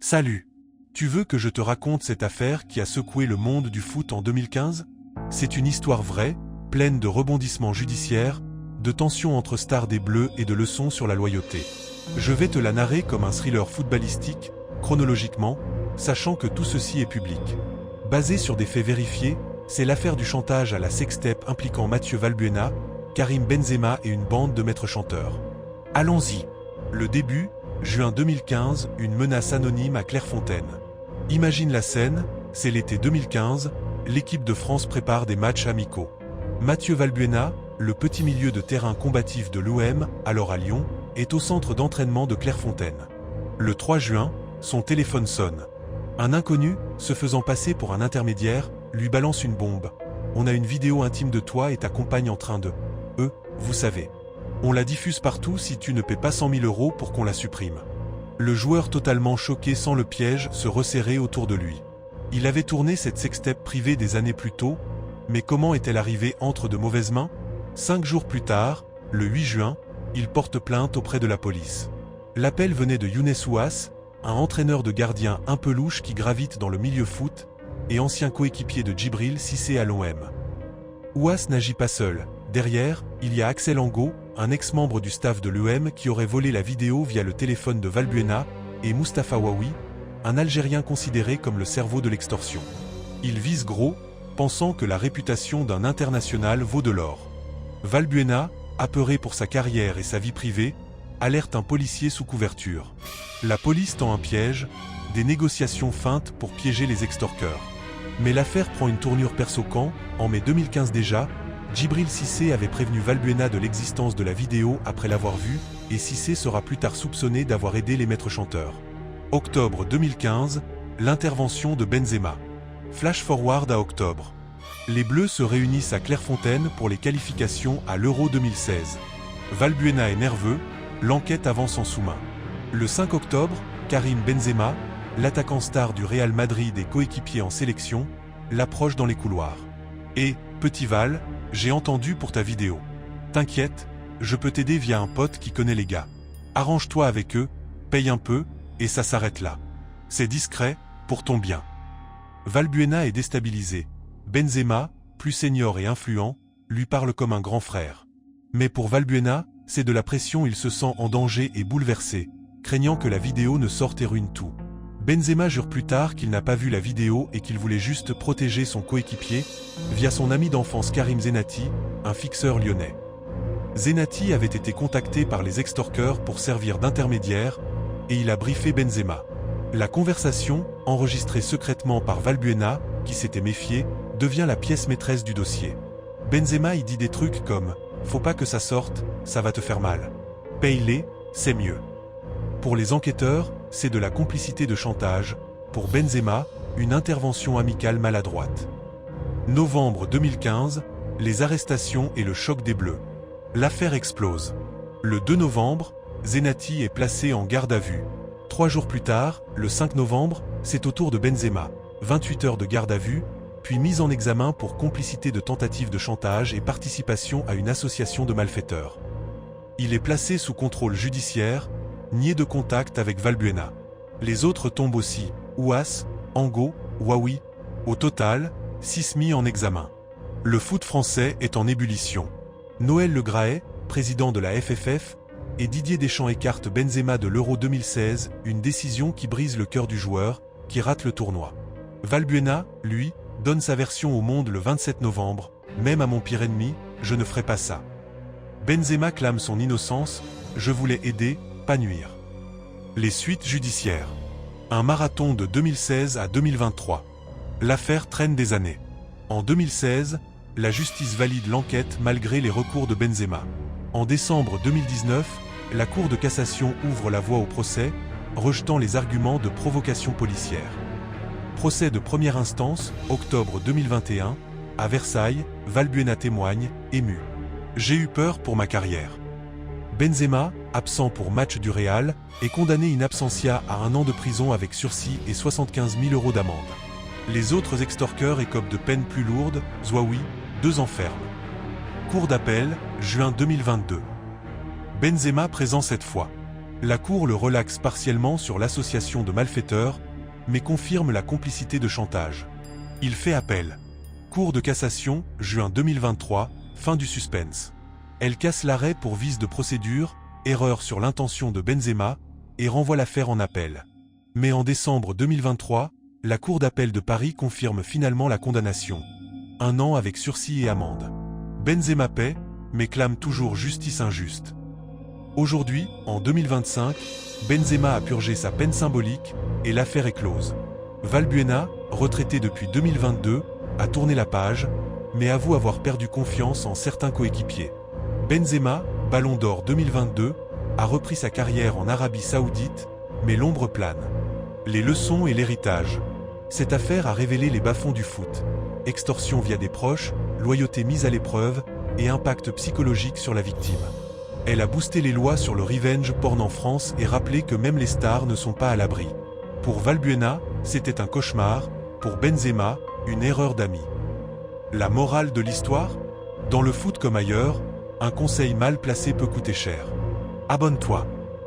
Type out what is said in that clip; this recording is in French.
Salut! Tu veux que je te raconte cette affaire qui a secoué le monde du foot en 2015? C'est une histoire vraie, pleine de rebondissements judiciaires, de tensions entre stars des Bleus et de leçons sur la loyauté. Je vais te la narrer comme un thriller footballistique, chronologiquement, sachant que tout ceci est public. Basé sur des faits vérifiés, c'est l'affaire du chantage à la sextape impliquant Mathieu Valbuena, Karim Benzema et une bande de maîtres chanteurs. Allons-y. Le début, juin 2015, une menace anonyme à Clairefontaine. Imagine la scène, c'est l'été 2015, l'équipe de France prépare des matchs amicaux. Mathieu Valbuena, le petit milieu de terrain combatif de l'OM, alors à Lyon, est au centre d'entraînement de Clairefontaine. Le 3 juin, son téléphone sonne. Un inconnu, se faisant passer pour un intermédiaire, lui balance une bombe. On a une vidéo intime de toi et ta compagne en train de... vous savez. On la diffuse partout si tu ne paies pas 100 000 € pour qu'on la supprime. Le joueur totalement choqué sent le piège se resserrer autour de lui. Il avait tourné cette sextape privée des années plus tôt, mais comment est-elle arrivée entre de mauvaises mains? 5 jours plus tard, le 8 juin, il porte plainte auprès de la police. L'appel venait de Younes Ouass, un entraîneur de gardien un peu louche qui gravite dans le milieu foot, et ancien coéquipier de Djibril Cissé à l'OM. Ouass n'agit pas seul. Derrière, il y a Axel Angot, un ex-membre du staff de l'OM qui aurait volé la vidéo via le téléphone de Valbuena, et Mustapha Ouaoui, un Algérien considéré comme le cerveau de l'extorsion. Il vise gros, pensant que la réputation d'un international vaut de l'or. Valbuena, apeuré pour sa carrière et sa vie privée, alerte un policier sous couverture. La police tend un piège, des négociations feintes pour piéger les extorqueurs. Mais l'affaire prend une tournure perso quand, en mai 2015 déjà, Djibril Cissé avait prévenu Valbuena de l'existence de la vidéo après l'avoir vue, et Cissé sera plus tard soupçonné d'avoir aidé les maîtres chanteurs. Octobre 2015, l'intervention de Benzema. Flash forward à octobre. Les Bleus se réunissent à Clairefontaine pour les qualifications à l'Euro 2016. Valbuena est nerveux, l'enquête avance en sous-main. Le 5 octobre, Karim Benzema, l'attaquant star du Real Madrid et coéquipier en sélection, l'approche dans les couloirs. Et, petit Val, j'ai entendu pour ta vidéo. T'inquiète, je peux t'aider via un pote qui connaît les gars. Arrange-toi avec eux, paye un peu, et ça s'arrête là. C'est discret, pour ton bien. Valbuena est déstabilisé. Benzema, plus senior et influent, lui parle comme un grand frère. Mais pour Valbuena, c'est de la pression, il se sent en danger et bouleversé, craignant que la vidéo ne sorte et ruine tout. Benzema jure plus tard qu'il n'a pas vu la vidéo et qu'il voulait juste protéger son coéquipier, via son ami d'enfance Karim Zenati, un fixeur lyonnais. Zenati avait été contacté par les extorqueurs pour servir d'intermédiaire, et il a briefé Benzema. La conversation, enregistrée secrètement par Valbuena, qui s'était méfié, devient la pièce maîtresse du dossier. Benzema y dit des trucs comme « Faut pas que ça sorte, ça va te faire mal. Paye-les, c'est mieux. » Pour les enquêteurs, c'est de la complicité de chantage. Pour Benzema, une intervention amicale maladroite. Novembre 2015, les arrestations et le choc des Bleus. L'affaire explose. Le 2 novembre, Zenati est placé en garde à vue. 3 jours plus tard, le 5 novembre, c'est au tour de Benzema. 28 heures de garde à vue, puis mise en examen pour complicité de tentative de chantage et participation à une association de malfaiteurs. Il est placé sous contrôle judiciaire, nié de contact avec Valbuena. Les autres tombent aussi, Ouass, Angot, Ouaoui. Au total, 6 mis en examen. Le foot français est en ébullition. Noël Le Graët, président de la FFF, et Didier Deschamps écartent Benzema de l'Euro 2016, une décision qui brise le cœur du joueur, qui rate le tournoi. Valbuena, lui, donne sa version au monde le 27 novembre, « Même à mon pire ennemi, je ne ferai pas ça. » Benzema clame son innocence, « Je voulais aider, pas nuire. » Les suites judiciaires. Un marathon de 2016 à 2023. L'affaire traîne des années. En 2016, la justice valide l'enquête malgré les recours de Benzema. En décembre 2019, la Cour de cassation ouvre la voie au procès, rejetant les arguments de provocation policière. Procès de première instance, octobre 2021, à Versailles, Valbuena témoigne, ému. J'ai eu peur pour ma carrière. Benzema, absent pour match du Real, est condamné in absentia à 1 an de prison avec sursis et 75 000 € d'amende. Les autres extorqueurs écopent de peines plus lourdes, Ouaoui, 2 ans ferme. Cour d'appel, juin 2022. Benzema présent cette fois. La Cour le relaxe partiellement sur l'association de malfaiteurs, mais confirme la complicité de chantage. Il fait appel. Cour de cassation, juin 2023, fin du suspense. Elle casse l'arrêt pour vice de procédure, erreur sur l'intention de Benzema, et renvoie l'affaire en appel. Mais en décembre 2023, la Cour d'appel de Paris confirme finalement la condamnation. 1 an avec sursis et amende. Benzema paie, mais clame toujours justice injuste. Aujourd'hui, en 2025, Benzema a purgé sa peine symbolique et l'affaire est close. Valbuena, retraité depuis 2022, a tourné la page, mais avoue avoir perdu confiance en certains coéquipiers. Benzema, Ballon d'Or 2022, a repris sa carrière en Arabie Saoudite, mais l'ombre plane. Les leçons et l'héritage. Cette affaire a révélé les bas-fonds du foot. Extorsion via des proches, loyauté mise à l'épreuve et impact psychologique sur la victime. Elle a boosté les lois sur le revenge porn en France et rappelé que même les stars ne sont pas à l'abri. Pour Valbuena, c'était un cauchemar, pour Benzema, une erreur d'ami. La morale de l'histoire ? Dans le foot comme ailleurs, un conseil mal placé peut coûter cher. Abonne-toi.